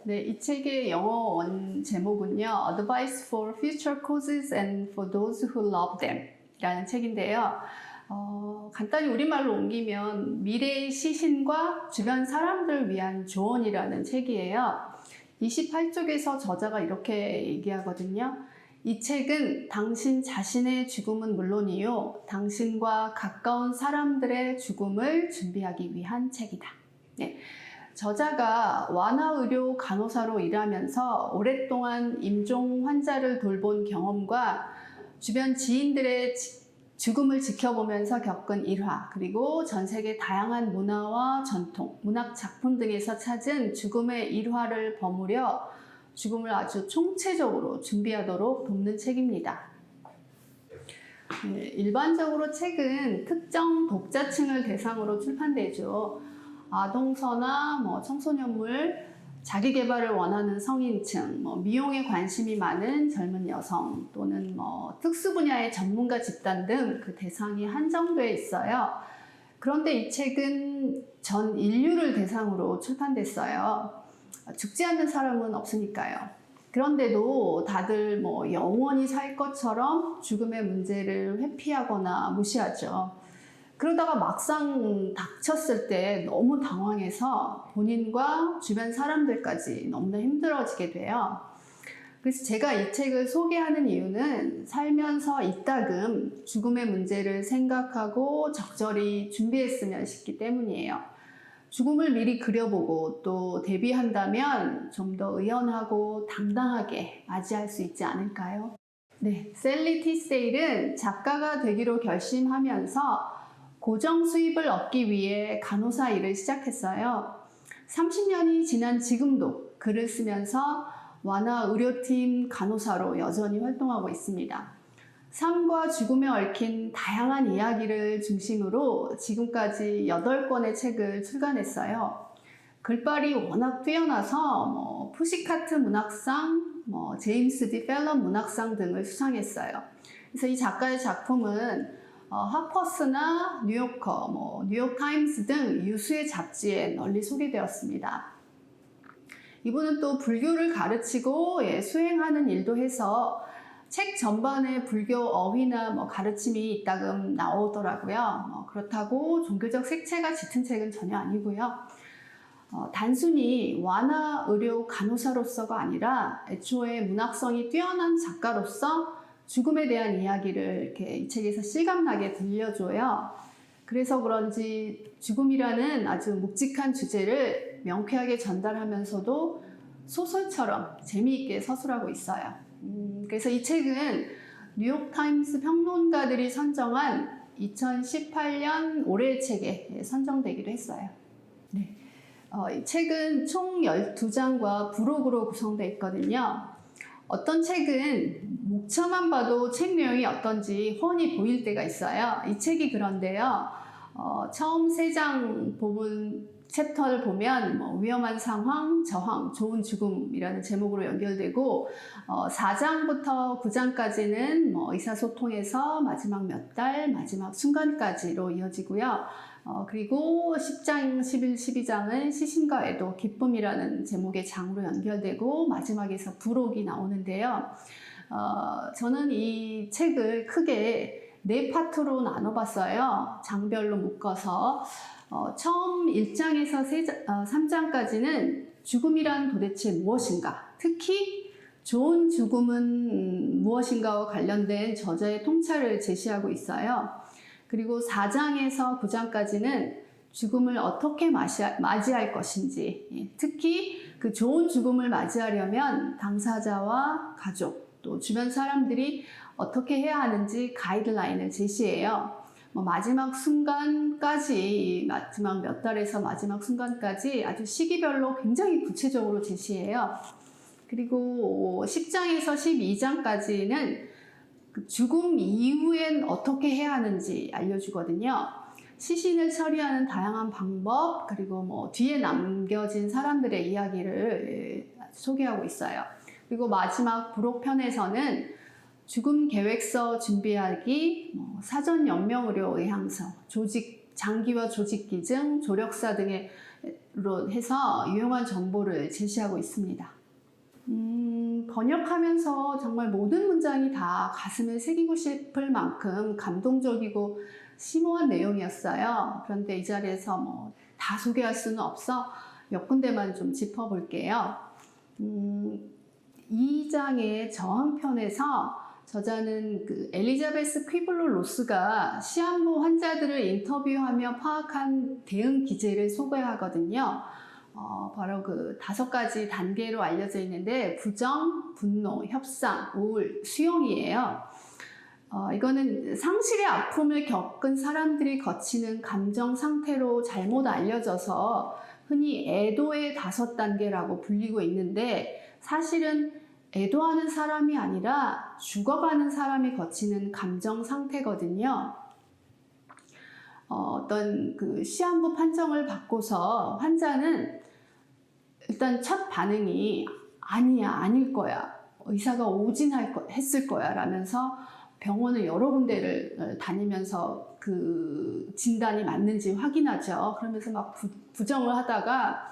네, 이 책의 영어 원 제목은요, Advice for Future Causes and for Those Who Love Them 라는 책인데요. 간단히 우리말로 옮기면 미래의 시신과 주변 사람들을 위한 조언이라는 책이에요. 28쪽에서 저자가 이렇게 얘기하거든요. 이 책은 당신 자신의 죽음은 물론이요, 당신과 가까운 사람들의 죽음을 준비하기 위한 책이다. 네. 저자가 완화의료 간호사로 일하면서 오랫동안 임종 환자를 돌본 경험과 주변 지인들의 죽음을 지켜보면서 겪은 일화, 그리고 전 세계 다양한 문화와 전통, 문학 작품 등에서 찾은 죽음의 일화를 버무려 죽음을 아주 총체적으로 준비하도록 돕는 책입니다. 일반적으로 책은 특정 독자층을 대상으로 출판되죠. 아동서나 청소년물, 자기개발을 원하는 성인층, 미용에 관심이 많은 젊은 여성, 또는 특수 분야의 전문가 집단 등 그 대상이 한정되어 있어요. 그런데 이 책은 전 인류를 대상으로 출판됐어요. 죽지 않는 사람은 없으니까요. 그런데도 다들 영원히 살 것처럼 죽음의 문제를 회피하거나 무시하죠. 그러다가 막상 닥쳤을 때 너무 당황해서 본인과 주변 사람들까지 너무나 힘들어지게 돼요. 그래서 제가 이 책을 소개하는 이유는 살면서 이따금 죽음의 문제를 생각하고 적절히 준비했으면 싶기 때문이에요. 죽음을 미리 그려보고 또 대비한다면 좀 더 의연하고 당당하게 맞이할 수 있지 않을까요? 네, 셀리 티세일은 작가가 되기로 결심하면서 고정 수입을 얻기 위해 간호사 일을 시작했어요. 30년이 지난 지금도 글을 쓰면서 완화 의료팀 간호사로 여전히 활동하고 있습니다. 삶과 죽음에 얽힌 다양한 이야기를 중심으로 지금까지 8권의 책을 출간했어요. 글발이 워낙 뛰어나서 푸시카트 문학상, 제임스 디 펠런 문학상 등을 수상했어요. 그래서 이 작가의 작품은 하퍼스나 뉴요커, 뉴욕타임스 등 유수의 잡지에 널리 소개되었습니다. 이분은 또 불교를 가르치고 수행하는 일도 해서 책 전반에 불교 어휘나 가르침이 이따금 나오더라고요. 그렇다고 종교적 색채가 짙은 책은 전혀 아니고요. 단순히 완화 의료 간호사로서가 아니라 애초에 문학성이 뛰어난 작가로서 죽음에 대한 이야기를 이렇게 이 책에서 실감나게 들려줘요. 그래서 그런지 죽음이라는 아주 묵직한 주제를 명쾌하게 전달하면서도 소설처럼 재미있게 서술하고 있어요. 그래서 이 책은 뉴욕타임스 평론가들이 선정한 2018년 올해의 책에 선정되기도 했어요. 네. 이 책은 총 12장과 부록으로 구성되어 있거든요. 어떤 책은 목차만 봐도 책 내용이 어떤지 훤히 보일 때가 있어요. 이 책이 그런데요. 처음 3장 부분 챕터를 보면 위험한 상황, 저항, 좋은 죽음이라는 제목으로 연결되고 4장부터 9장까지는 의사소통에서 마지막 몇 달, 마지막 순간까지로 이어지고요. 그리고 10장, 11, 12장은 시신과 애도, 기쁨이라는 제목의 장으로 연결되고 마지막에서 부록이 나오는데요. 저는 이 책을 크게 4파트로 나눠봤어요. 장별로 묶어서. 처음 1장에서 3장까지는 죽음이란 도대체 무엇인가? 특히 좋은 죽음은 무엇인가와 관련된 저자의 통찰을 제시하고 있어요. 그리고 4장에서 9장까지는 죽음을 어떻게 맞이할 것인지, 특히 그 좋은 죽음을 맞이하려면 당사자와 가족, 또 주변 사람들이 어떻게 해야 하는지 가이드라인을 제시해요. 마지막 순간까지, 마지막 몇 달에서 마지막 순간까지 아주 시기별로 굉장히 구체적으로 제시해요. 그리고 10장에서 12장까지는 죽음 이후엔 어떻게 해야 하는지 알려주거든요. 시신을 처리하는 다양한 방법, 그리고 뒤에 남겨진 사람들의 이야기를 소개하고 있어요. 그리고 마지막 부록편에서는 죽음 계획서 준비하기, 사전 연명의료 의향서, 장기와 조직 기증, 조력사 등의 해서 유용한 정보를 제시하고 있습니다. 번역하면서 정말 모든 문장이 다 가슴에 새기고 싶을 만큼 감동적이고 심오한 내용이었어요. 그런데 이 자리에서 뭐 다 소개할 수는 없어 몇 군데만 좀 짚어볼게요. 2장의 저항편에서 저자는 그 엘리자베스 퀴블로 로스가 시한부 환자들을 인터뷰하며 파악한 대응 기제를 소개하거든요. 바로 그 5가지 단계로 알려져 있는데 부정, 분노, 협상, 우울, 수용이에요. 이거는 상실의 아픔을 겪은 사람들이 거치는 감정 상태로 잘못 알려져서 흔히 애도의 5단계라고 불리고 있는데 사실은 애도하는 사람이 아니라 죽어가는 사람이 거치는 감정 상태거든요. 어떤 그 시한부 판정을 받고서 환자는 일단 첫 반응이 아니야, 아닐 거야. 의사가 했을 거야 라면서 병원을 여러 군데를 다니면서 그 진단이 맞는지 확인하죠. 그러면서 막 부정을 하다가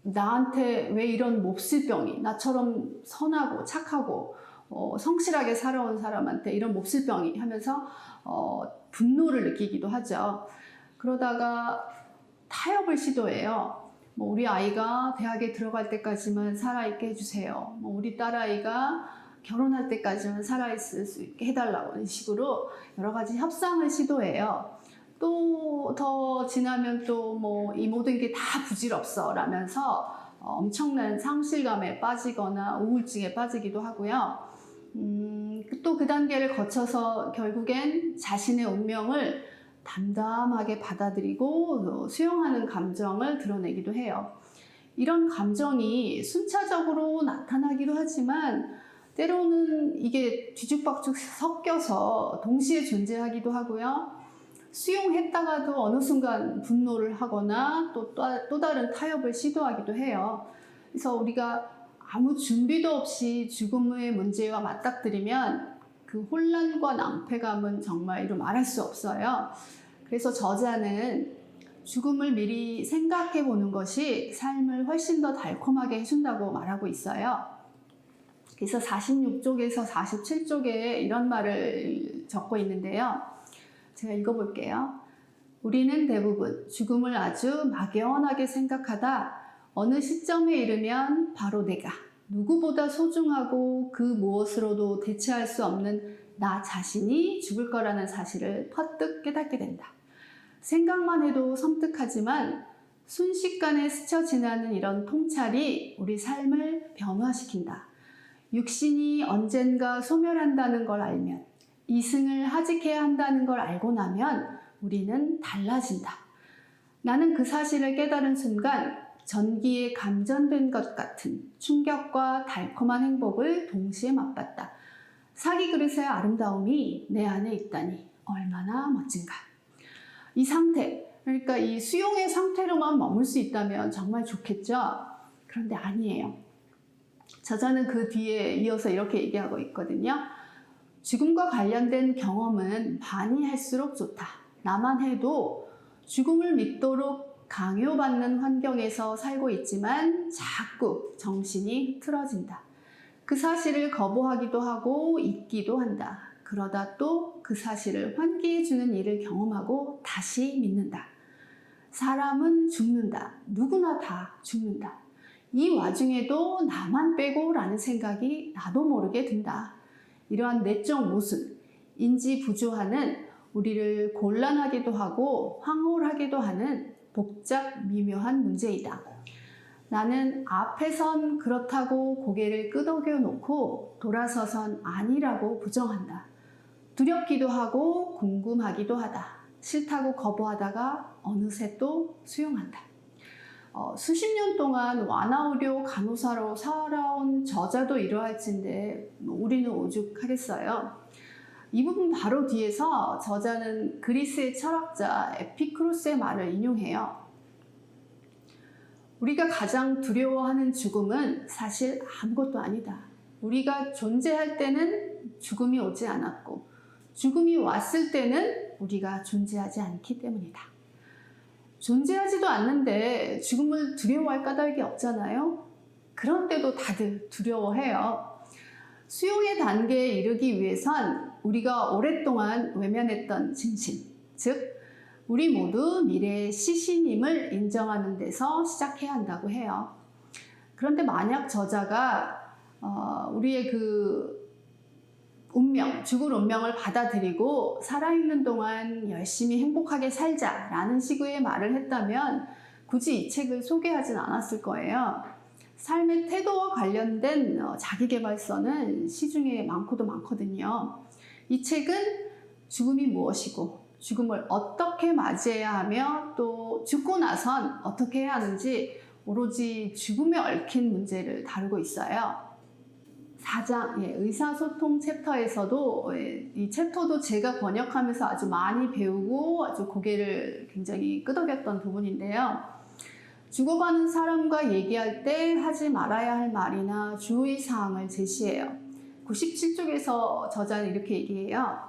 나한테 왜 이런 몹쓸 병이, 나처럼 선하고 착하고 성실하게 살아온 사람한테 이런 몹쓸 병이 하면서 분노를 느끼기도 하죠. 그러다가 타협을 시도해요. 뭐 우리 아이가 대학에 들어갈 때까지만 살아있게 해주세요. 뭐 우리 딸아이가 결혼할 때까지는 살아있을 수 있게 해달라고 하는 식으로 여러 가지 협상을 시도해요. 또 더 지나면 또 뭐 이 모든 게 다 부질없어 라면서 엄청난 상실감에 빠지거나 우울증에 빠지기도 하고요. 또 그 단계를 거쳐서 결국엔 자신의 운명을 담담하게 받아들이고 수용하는 감정을 드러내기도 해요. 이런 감정이 순차적으로 나타나기도 하지만 때로는 이게 뒤죽박죽 섞여서 동시에 존재하기도 하고요. 수용했다가도 어느 순간 분노를 하거나 또 다른 타협을 시도하기도 해요. 그래서 우리가 아무 준비도 없이 죽음의 문제와 맞닥뜨리면 그 혼란과 낭패감은 정말 이루 말할 수 없어요. 그래서 저자는 죽음을 미리 생각해 보는 것이 삶을 훨씬 더 달콤하게 해준다고 말하고 있어요. 그래서 46쪽에서 47쪽에 이런 말을 적고 있는데요. 제가 읽어볼게요. 우리는 대부분 죽음을 아주 막연하게 생각하다 어느 시점에 이르면 바로 내가 누구보다 소중하고 그 무엇으로도 대체할 수 없는 나 자신이 죽을 거라는 사실을 퍼뜩 깨닫게 된다. 생각만 해도 섬뜩하지만 순식간에 스쳐 지나는 이런 통찰이 우리 삶을 변화시킨다. 육신이 언젠가 소멸한다는 걸 알면, 이승을 하직해야 한다는 걸 알고 나면 우리는 달라진다. 나는 그 사실을 깨달은 순간 전기에 감전된 것 같은 충격과 달콤한 행복을 동시에 맛봤다. 사기 그릇의 아름다움이 내 안에 있다니 얼마나 멋진가. 이 상태, 그러니까 이 수용의 상태로만 머물 수 있다면 정말 좋겠죠? 그런데 아니에요. 저자는 그 뒤에 이어서 이렇게 얘기하고 있거든요. 죽음과 관련된 경험은 많이 할수록 좋다. 나만 해도 죽음을 믿도록 강요받는 환경에서 살고 있지만 자꾸 정신이 흐트러진다. 그 사실을 거부하기도 하고 잊기도 한다. 그러다 또 그 사실을 환기해주는 일을 경험하고 다시 믿는다. 사람은 죽는다. 누구나 다 죽는다. 이 와중에도 나만 빼고 라는 생각이 나도 모르게 든다. 이러한 내적 모순, 인지 부조화는 우리를 곤란하기도 하고 황홀하기도 하는 복잡 미묘한 문제이다. 나는 앞에선 그렇다고 고개를 끄덕여 놓고 돌아서선 아니라고 부정한다. 두렵기도 하고 궁금하기도 하다. 싫다고 거부하다가 어느새 또 수용한다. 수십 년 동안 완화의료 간호사로 살아온 저자도 이러할진데 우리는 오죽하겠어요. 이 부분 바로 뒤에서 저자는 그리스의 철학자 에피쿠로스의 말을 인용해요. 우리가 가장 두려워하는 죽음은 사실 아무것도 아니다. 우리가 존재할 때는 죽음이 오지 않았고 죽음이 왔을 때는 우리가 존재하지 않기 때문이다. 존재하지도 않는데 죽음을 두려워할 까닭이 없잖아요. 그런데도 다들 두려워해요. 수용의 단계에 이르기 위해선 우리가 오랫동안 외면했던 진실, 즉 우리 모두 미래의 시신임을 인정하는 데서 시작해야 한다고 해요. 그런데 만약 저자가 우리의 그 운명, 죽을 운명을 받아들이고 살아있는 동안 열심히 행복하게 살자라는 식의 말을 했다면 굳이 이 책을 소개하진 않았을 거예요. 삶의 태도와 관련된 자기계발서는 시중에 많고도 많거든요. 이 책은 죽음이 무엇이고 죽음을 어떻게 맞이해야 하며 또 죽고 나선 어떻게 해야 하는지 오로지 죽음에 얽힌 문제를 다루고 있어요. 4장 의사소통 챕터에서도 이 챕터도 제가 번역하면서 아주 많이 배우고 아주 고개를 굉장히 끄덕였던 부분인데요. 죽어가는 사람과 얘기할 때 하지 말아야 할 말이나 주의사항을 제시해요. 97쪽에서 저자는 이렇게 얘기해요.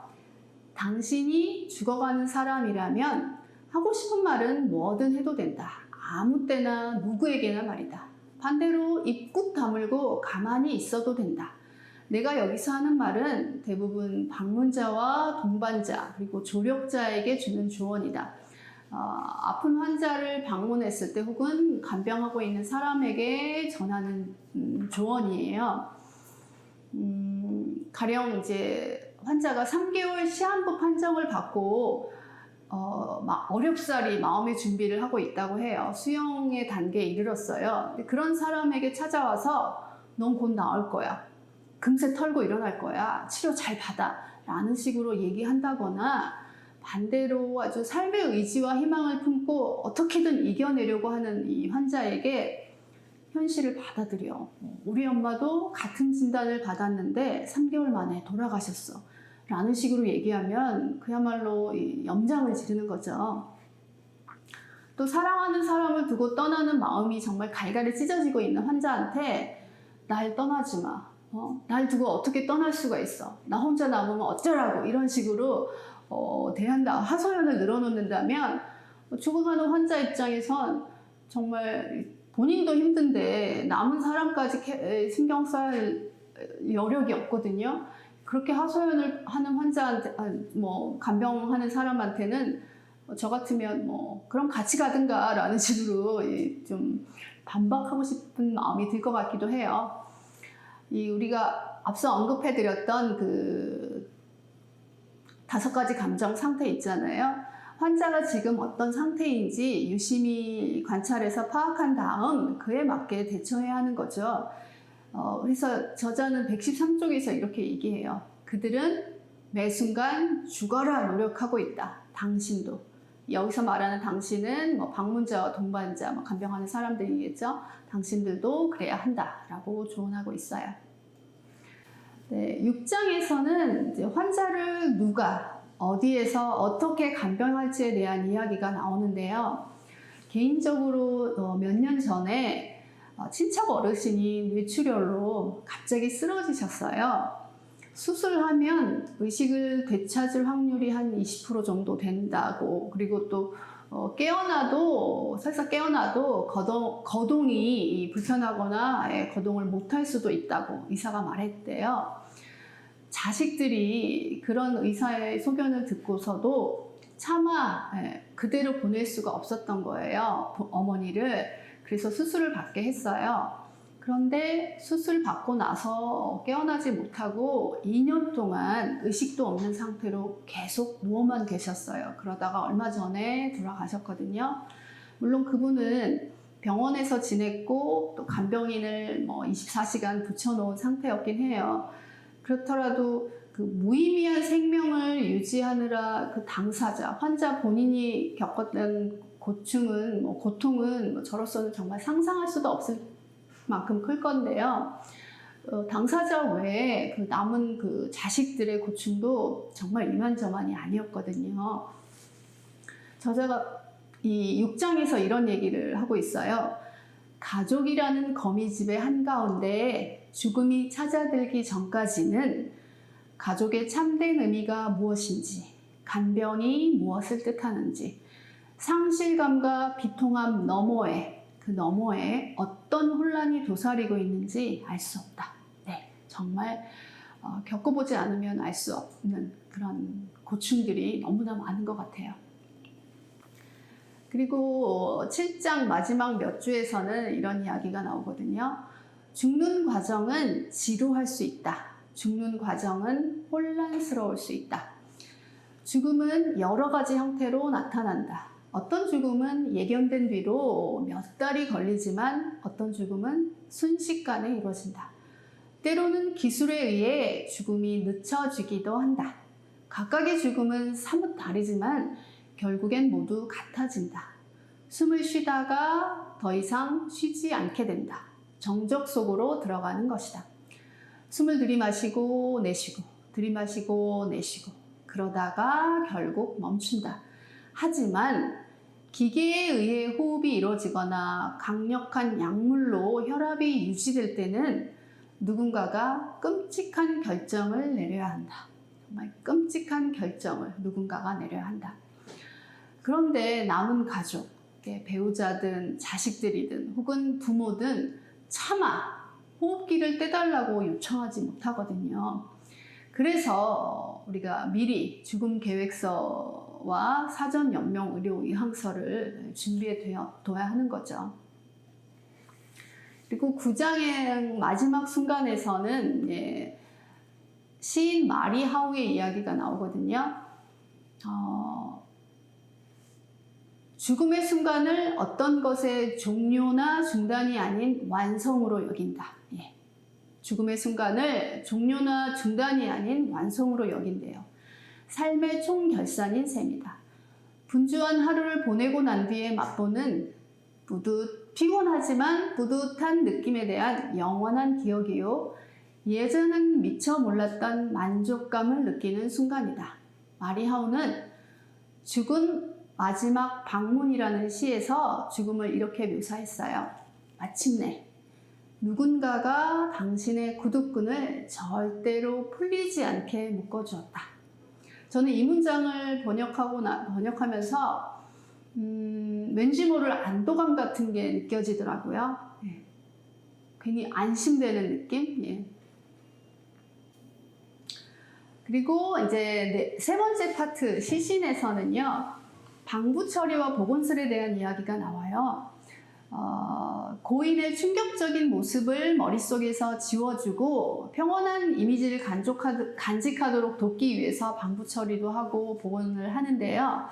당신이 죽어가는 사람이라면 하고 싶은 말은 뭐든 해도 된다. 아무 때나 누구에게나 말이다. 반대로 입 꾹 다물고 가만히 있어도 된다. 내가 여기서 하는 말은 대부분 방문자와 동반자 그리고 조력자에게 주는 조언이다. 아픈 환자를 방문했을 때 혹은 간병하고 있는 사람에게 전하는 조언이에요. 가령 이제 환자가 3개월 시한부 판정을 받고 막 어렵사리 마음의 준비를 하고 있다고 해요. 수용의 단계에 이르렀어요. 그런 사람에게 찾아와서 넌 곧 나을 거야. 금세 털고 일어날 거야. 치료 잘 받아. 라는 식으로 얘기한다거나 반대로 아주 삶의 의지와 희망을 품고 어떻게든 이겨내려고 하는 이 환자에게 현실을 받아들여. 우리 엄마도 같은 진단을 받았는데 3개월 만에 돌아가셨어. 라는 식으로 얘기하면 그야말로 염장을 지르는 거죠. 또 사랑하는 사람을 두고 떠나는 마음이 정말 갈갈이 찢어지고 있는 환자한테 날 떠나지 마. 날 두고 어떻게 떠날 수가 있어. 나 혼자 남으면 어쩌라고. 이런 식으로 대한다. 하소연을 늘어놓는다면 죽어가는 환자 입장에선 정말 본인도 힘든데 남은 사람까지 신경 쓸 여력이 없거든요. 그렇게 하소연을 하는 환자한테, 간병하는 사람한테는 저 같으면 그럼 같이 가든가 라는 식으로 좀 반박하고 싶은 마음이 들 것 같기도 해요. 우리가 앞서 언급해드렸던 그 5가지 감정 상태 있잖아요. 환자가 지금 어떤 상태인지 유심히 관찰해서 파악한 다음 그에 맞게 대처해야 하는 거죠. 그래서 저자는 113쪽에서 이렇게 얘기해요. 그들은 매 순간 죽어라 노력하고 있다. 당신도. 여기서 말하는 당신은 방문자와 동반자, 간병하는 사람들이겠죠. 당신들도 그래야 한다라고 조언하고 있어요. 네, 6장에서는 이제 환자를 누가, 어디에서 어떻게 간병할지에 대한 이야기가 나오는데요. 개인적으로 몇 년 전에 친척 어르신이 뇌출혈로 갑자기 쓰러지셨어요. 수술하면 의식을 되찾을 확률이 한 20% 정도 된다고, 그리고 또 설사 깨어나도 거동이 불편하거나 거동을 못할 수도 있다고 의사가 말했대요. 자식들이 그런 의사의 소견을 듣고서도 차마 그대로 보낼 수가 없었던 거예요. 어머니를. 그래서 수술을 받게 했어요. 그런데 수술 받고 나서 깨어나지 못하고 2년 동안 의식도 없는 상태로 계속 누워만 계셨어요. 그러다가 얼마 전에 돌아가셨거든요. 물론 그분은 병원에서 지냈고 또 간병인을 24시간 붙여놓은 상태였긴 해요. 그렇더라도 그 무의미한 생명을 유지하느라 그 당사자, 환자 본인이 겪었던 고통은 저로서는 정말 상상할 수도 없을 만큼 클 건데요. 당사자 외에 그 남은 그 자식들의 고충도 정말 이만저만이 아니었거든요. 저자가 이 6장에서 이런 얘기를 하고 있어요. 가족이라는 거미집의 한가운데 죽음이 찾아들기 전까지는 가족의 참된 의미가 무엇인지, 간병이 무엇을 뜻하는지, 상실감과 비통함 너머에, 그 너머에 어떤 혼란이 도사리고 있는지 알 수 없다. 네, 정말 겪어보지 않으면 알 수 없는 그런 고충들이 너무나 많은 것 같아요. 그리고 7장 마지막 몇 주에서는 이런 이야기가 나오거든요. 죽는 과정은 지루할 수 있다. 죽는 과정은 혼란스러울 수 있다. 죽음은 여러 가지 형태로 나타난다. 어떤 죽음은 예견된 뒤로 몇 달이 걸리지만 어떤 죽음은 순식간에 이루어진다. 때로는 기술에 의해 죽음이 늦춰지기도 한다. 각각의 죽음은 사뭇 다르지만 결국엔 모두 같아진다. 숨을 쉬다가 더 이상 쉬지 않게 된다. 정적 속으로 들어가는 것이다. 숨을 들이마시고 내쉬고 들이마시고 내쉬고 그러다가 결국 멈춘다. 하지만 기계에 의해 호흡이 이루어지거나 강력한 약물로 혈압이 유지될 때는 누군가가 끔찍한 결정을 내려야 한다. 정말 끔찍한 결정을 누군가가 내려야 한다. 그런데 남은 가족, 배우자든 자식들이든 혹은 부모든 차마 호흡기를 떼달라고 요청하지 못하거든요. 그래서 우리가 미리 죽음 계획서와 사전 연명 의료 의향서를 준비해 둬야 하는 거죠. 그리고 9장의 마지막 순간에서는 시인 마리 하우의 이야기가 나오거든요. 죽음의 순간을 어떤 것의 종료나 중단이 아닌 완성으로 여긴다. 죽음의 순간을 종료나 중단이 아닌 완성으로 여긴대요. 삶의 총결산인 셈이다. 분주한 하루를 보내고 난 뒤에 맛보는 피곤하지만 뿌듯한 느낌에 대한 영원한 기억이요. 예전엔 미처 몰랐던 만족감을 느끼는 순간이다. 마리 하우는 죽은 마지막 방문이라는 시에서 죽음을 이렇게 묘사했어요. 마침내 누군가가 당신의 구두끈을 절대로 풀리지 않게 묶어주었다. 저는 이 문장을 번역하면서 왠지 모를 안도감 같은 게 느껴지더라고요. 괜히 안심되는 느낌. 그리고 이제 세 번째 파트 시신에서는요, 방부 처리와 보건술에 대한 이야기가 나와요. 고인의 충격적인 모습을 머릿속에서 지워주고 평온한 이미지를 간직하도록 돕기 위해서 방부 처리도 하고 복원을 하는데요.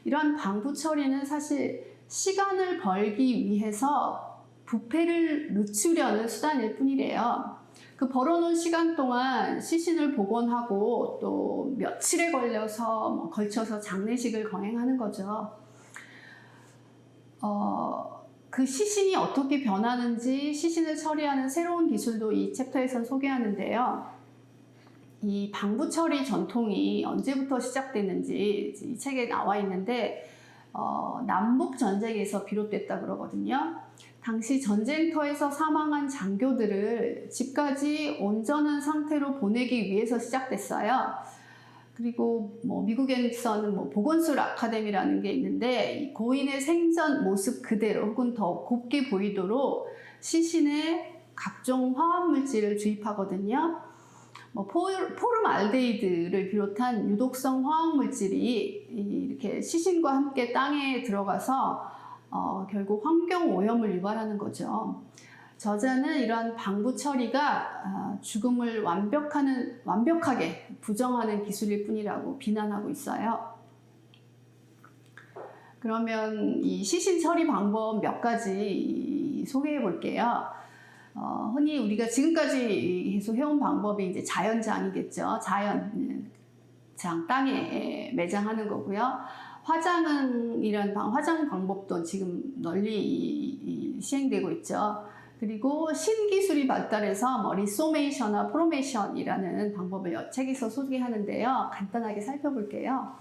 이러한 방부 처리는 사실 시간을 벌기 위해서 부패를 늦추려는 수단일 뿐이래요. 그 벌어놓은 시간 동안 시신을 복원하고 또 며칠에 걸쳐서 장례식을 거행하는 거죠. 그 시신이 어떻게 변하는지 시신을 처리하는 새로운 기술도 이 챕터에서 소개하는데요. 이 방부 처리 전통이 언제부터 시작됐는지 이 책에 나와 있는데 남북 전쟁에서 비롯됐다 그러거든요. 당시 전쟁터에서 사망한 장교들을 집까지 온전한 상태로 보내기 위해서 시작됐어요. 그리고 미국에서는 보건술 아카데미라는 게 있는데 포인의 생전 모습 그대로 혹은 더 곱게 보이도록 시신에 각종 화합물질을 주입하거든요. 포름알데히드를 비롯한 유독성 화학물질이 이렇게 시신과 함께 땅에 들어가서 결국 환경 오염을 유발하는 거죠. 저자는 이러한 방부 처리가 죽음을 완벽하게 부정하는 기술일 뿐이라고 비난하고 있어요. 그러면 이 시신 처리 방법 몇 가지 소개해 볼게요. 흔히 우리가 지금까지 계속 해온 방법이 이제 자연장이겠죠. 자연장, 땅에 매장하는 거고요. 화장 방법도 지금 널리 시행되고 있죠. 그리고 신기술이 발달해서 리소메이션이나 프로메이션이라는 방법을 책에서 소개하는데요. 간단하게 살펴볼게요.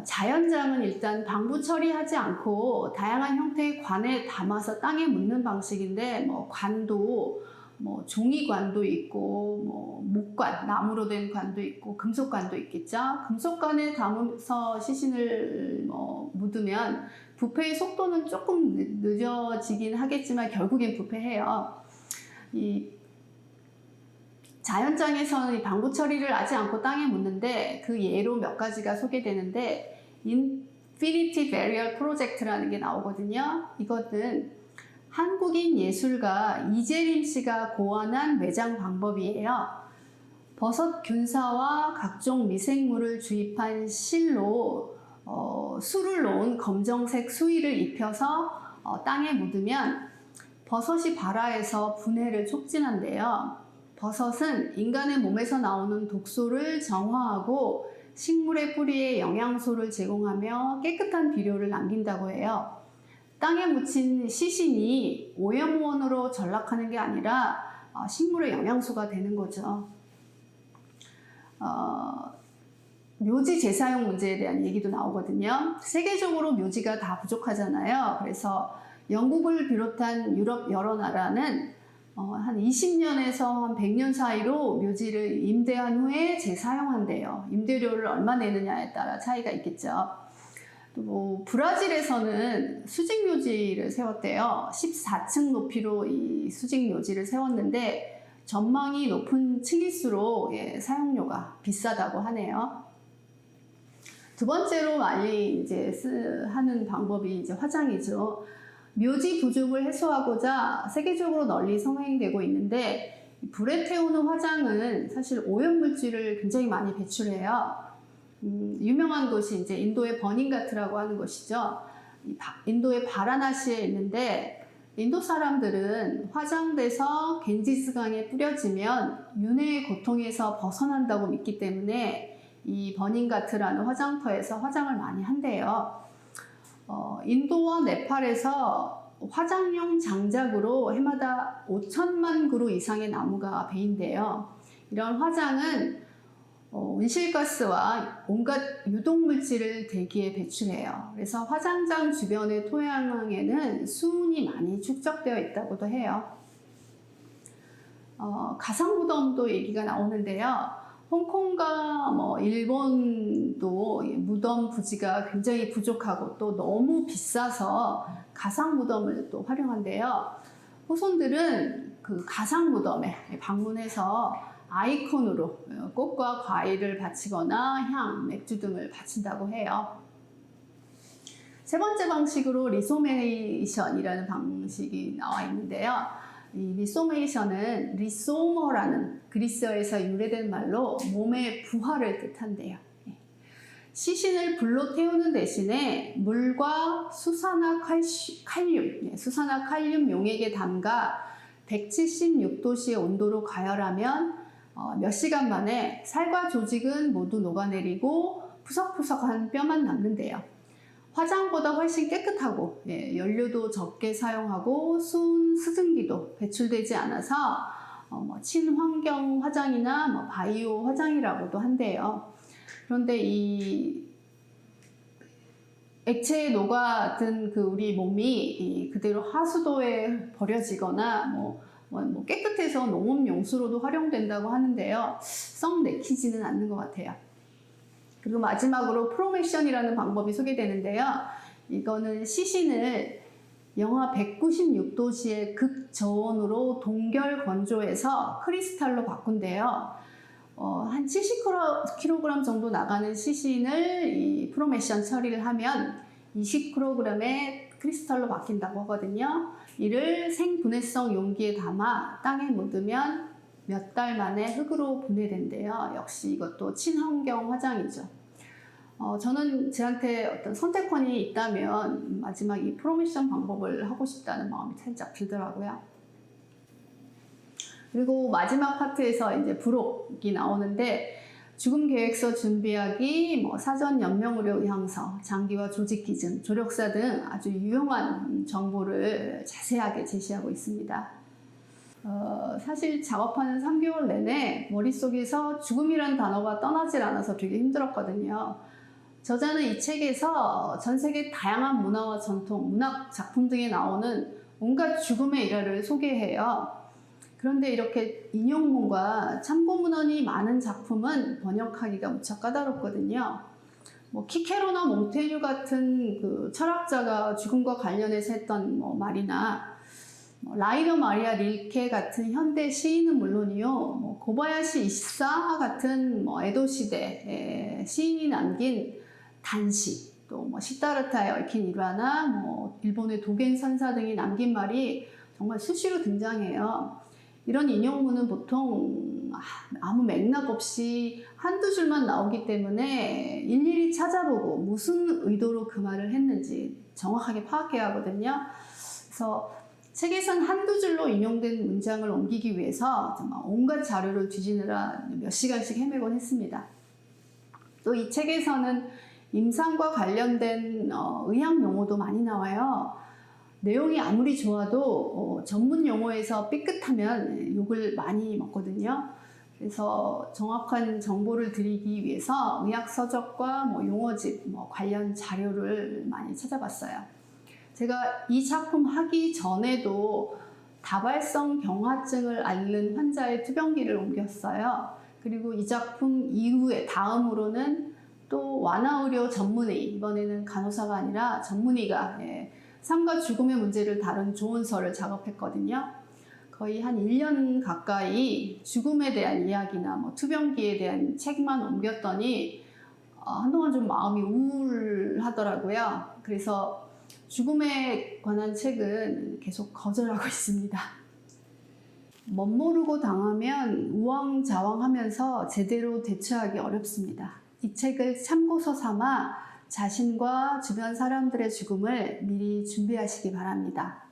자연장은 일단 방부 처리하지 않고 다양한 형태의 관에 담아서 땅에 묻는 방식인데 관도 뭐 종이관도 있고 뭐 목관, 나무로 된 관도 있고 금속관도 있겠죠. 금속관에 담아서 시신을 묻으면 부패의 속도는 조금 늦어지긴 하겠지만 결국엔 부패해요. 이 자연장에서는 이 방부 처리를 하지 않고 땅에 묻는데 그 예로 몇 가지가 소개되는데 인피니티 베리얼 프로젝트라는 게 나오거든요. 이것은 한국인 예술가 이재림 씨가 고안한 매장 방법이에요. 버섯 균사와 각종 미생물을 주입한 실로 수를 놓은 검정색 수의를 입혀서 땅에 묻으면 버섯이 발화해서 분해를 촉진한대요. 버섯은 인간의 몸에서 나오는 독소를 정화하고 식물의 뿌리에 영양소를 제공하며 깨끗한 비료를 남긴다고 해요. 땅에 묻힌 시신이 오염원으로 전락하는 게 아니라 식물의 영양소가 되는 거죠. 묘지 재사용 문제에 대한 얘기도 나오거든요. 세계적으로 묘지가 다 부족하잖아요. 그래서 영국을 비롯한 유럽 여러 나라는 한 20년에서 한 100년 사이로 묘지를 임대한 후에 재사용한대요. 임대료를 얼마 내느냐에 따라 차이가 있겠죠. 또 브라질에서는 수직묘지를 세웠대요. 14층 높이로 이 수직묘지를 세웠는데 전망이 높은 층일수록 사용료가 비싸다고 하네요. 두 번째로 많이 이제 하는 방법이 이제 화장이죠. 묘지 부족을 해소하고자 세계적으로 널리 성행되고 있는데 불에 태우는 화장은 사실 오염물질을 굉장히 많이 배출해요. 유명한 곳이 이제 인도의 버닝가트라고 하는 곳이죠. 인도의 바라나시에 있는데 인도 사람들은 화장돼서 겐지스강에 뿌려지면 윤회의 고통에서 벗어난다고 믿기 때문에 이 버닝가트라는 화장터에서 화장을 많이 한대요. 인도와 네팔에서 화장용 장작으로 해마다 5천만 그루 이상의 나무가 베인대요. 이런 화장은 온실가스와 온갖 유독물질을 대기에 배출해요. 그래서 화장장 주변의 토양에는 수은이 많이 축적되어 있다고도 해요. 가상무덤도 얘기가 나오는데요. 홍콩과 일본도 무덤 부지가 굉장히 부족하고 또 너무 비싸서 가상무덤을 또 활용한대요. 후손들은 그 가상무덤에 방문해서 아이콘으로 꽃과 과일을 바치거나 향, 맥주 등을 바친다고 해요. 세 번째 방식으로 리소메이션이라는 방식이 나와 있는데요. 이 리소메이션은 리소머라는 그리스어에서 유래된 말로 몸의 부활을 뜻한대요. 시신을 불로 태우는 대신에 물과 수산화칼륨 용액에 담가 176도씨의 온도로 가열하면 몇 시간 만에 살과 조직은 모두 녹아내리고 푸석푸석한 뼈만 남는데요. 화장보다 훨씬 깨끗하고 연료도 적게 사용하고 수은 스승기도 배출되지 않아서 친환경 화장이나 바이오 화장이라고도 한대요. 그런데 이 액체에 녹아든 우리 몸이 그대로 하수도에 버려지거나 깨끗해서 농업 용수로도 활용된다고 하는데요. 썩 내키지는 않는 것 같아요. 그리고 마지막으로 프로메션이라는 방법이 소개되는데요. 이거는 시신을 영하 196도씨의 극저온으로 동결 건조해서 크리스탈로 바꾼대요. 한 70kg 정도 나가는 시신을 이 프로메션 처리를 하면 20kg의 크리스탈로 바뀐다고 하거든요. 이를 생분해성 용기에 담아 땅에 묻으면 몇 달 만에 흙으로 분해된대요. 역시 이것도 친환경 화장이죠. 저는 저한테 어떤 선택권이 있다면 마지막 이 프로메션 방법을 하고 싶다는 마음이 살짝 들더라고요. 그리고 마지막 파트에서 이제 부록이 나오는데 죽음 계획서 준비하기, 사전 연명의료 의향서, 장기와 조직 기준, 조력사 등 아주 유용한 정보를 자세하게 제시하고 있습니다. 사실 작업하는 3개월 내내 머릿속에서 죽음이란 단어가 떠나질 않아서 되게 힘들었거든요. 저자는 이 책에서 전 세계 다양한 문화와 전통, 문학 작품 등에 나오는 온갖 죽음의 일화를 소개해요. 그런데 이렇게 인용문과 참고문헌이 많은 작품은 번역하기가 무척 까다롭거든요. 뭐 키케로나 몽테뉴 같은 그 철학자가 죽음과 관련해서 했던 뭐 말이나 라이너 마리아 릴케 같은 현대 시인은 물론이요, 고바야시 이시사 같은 에도 시대 시인이 남긴 단시, 또 시다르타에 얽힌 일화나 일본의 도겐 선사 등이 남긴 말이 정말 수시로 등장해요. 이런 인용문은 보통 아무 맥락 없이 한두 줄만 나오기 때문에 일일이 찾아보고 무슨 의도로 그 말을 했는지 정확하게 파악해야 하거든요. 그래서 책에선 한두 줄로 인용된 문장을 옮기기 위해서 정말 온갖 자료를 뒤지느라 몇 시간씩 헤매곤 했습니다. 또 이 책에서는 임상과 관련된 의학 용어도 많이 나와요. 내용이 아무리 좋아도 전문 용어에서 삐끗하면 욕을 많이 먹거든요. 그래서 정확한 정보를 드리기 위해서 의학 서적과 용어집, 관련 자료를 많이 찾아봤어요. 제가 이 작품 하기 전에도 다발성 경화증을 앓는 환자의 투병기를 옮겼어요. 그리고 이 작품 이후에 다음으로는 또 완화의료 전문의, 이번에는 간호사가 아니라 전문의가 삶과 죽음의 문제를 다룬 조언서를 작업했거든요. 거의 한 1년 가까이 죽음에 대한 이야기나 투병기에 대한 책만 옮겼더니 한동안 좀 마음이 우울하더라고요. 그래서 죽음에 관한 책은 계속 거절하고 있습니다. 멋모르고 당하면 우왕좌왕하면서 제대로 대처하기 어렵습니다. 이 책을 참고서 삼아 자신과 주변 사람들의 죽음을 미리 준비하시기 바랍니다.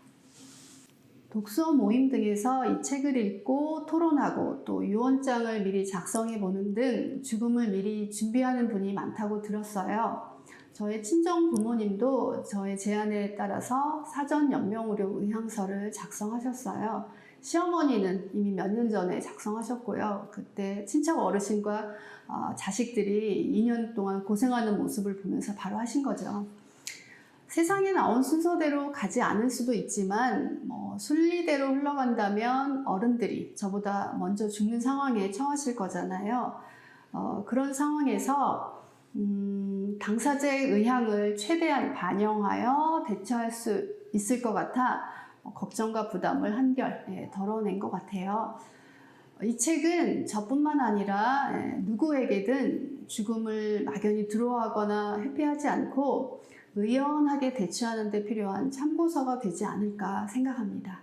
독서 모임 등에서 이 책을 읽고 토론하고 또 유언장을 미리 작성해 보는 등 죽음을 미리 준비하는 분이 많다고 들었어요. 저의 친정 부모님도 저의 제안에 따라서 사전 연명의료 의향서를 작성하셨어요. 시어머니는 이미 몇 년 전에 작성하셨고요. 그때 친척 어르신과 자식들이 2년 동안 고생하는 모습을 보면서 바로 하신 거죠. 세상에 나온 순서대로 가지 않을 수도 있지만 순리대로 흘러간다면 어른들이 저보다 먼저 죽는 상황에 처하실 거잖아요. 그런 상황에서 당사자의 의향을 최대한 반영하여 대처할 수 있을 것 같아 걱정과 부담을 한결 덜어낸 것 같아요. 이 책은 저뿐만 아니라 누구에게든 죽음을 막연히 두려워하거나 회피하지 않고 의연하게 대처하는 데 필요한 참고서가 되지 않을까 생각합니다.